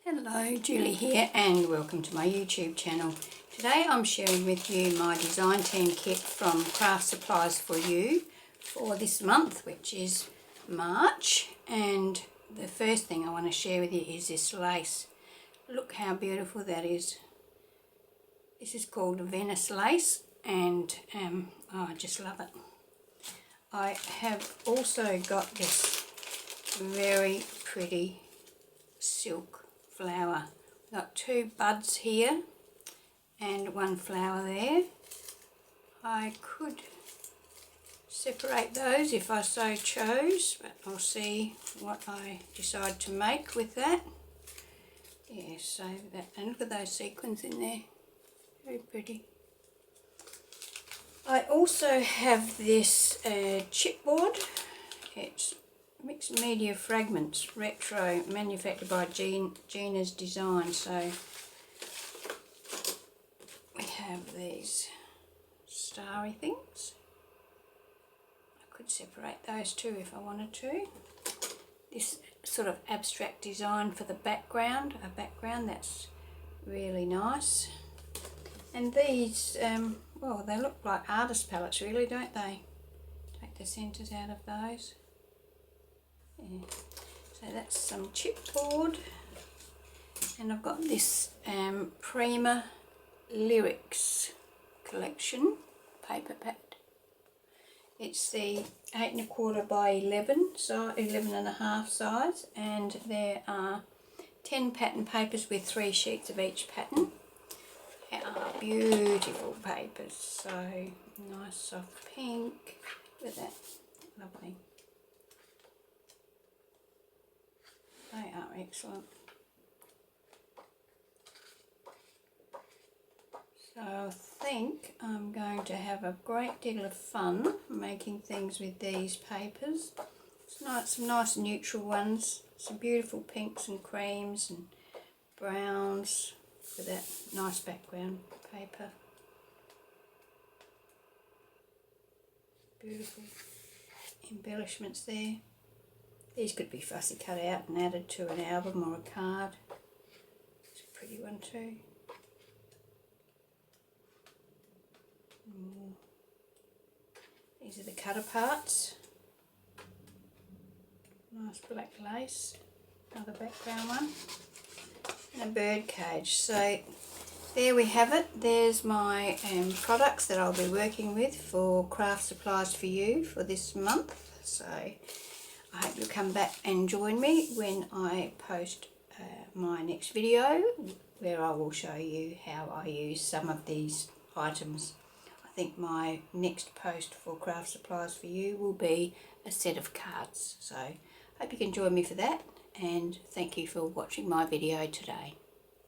Hello, Julie here and welcome to my YouTube channel. Today I'm sharing with you my design team kit from Kraft Supplies for You for this month, which is March. And the first thing I want to share with you is this lace. Look how beautiful that is. This is called Venice lace and I just love it. I have also got this very pretty silk flower. Got two buds here and one flower there. I could separate those if I so chose, but I'll see what I decide to make with that. Yeah, so that, and look at those sequins in there, very pretty. I also have this chipboard. It's mixed media fragments, retro, manufactured by Gina's Design. So we have these starry things. I could separate those two if I wanted to. This sort of abstract design for the background, a background that's really nice. And these, well, they look like artist palettes really, don't they? Take the centres out of those. Yeah. So that's some chipboard, and I've got this Prima Lyrics collection paper pad. It's the 8 1/4 by 11, so 11.5 size, and there are 10 pattern papers with 3 sheets of each pattern. They are beautiful papers, so nice soft pink. Look at that, lovely. They are excellent. So I think I'm going to have a great deal of fun making things with these papers. It's nice, some nice neutral ones, some beautiful pinks and creams and browns with that nice background paper. Beautiful embellishments there. These could be fussy cut out and added to an album or a card. It's a pretty one too. These are the cut parts. Nice black lace. Another background one. And a bird cage. So there we have it. There's my products that I'll be working with for Kraft Supplies for You for this month. So I hope you'll come back and join me when I post my next video, where I will show you how I use some of these items. I think my next post for Kraft Supplies for You will be a set of cards. So hope you can join me for that, and thank you for watching my video today.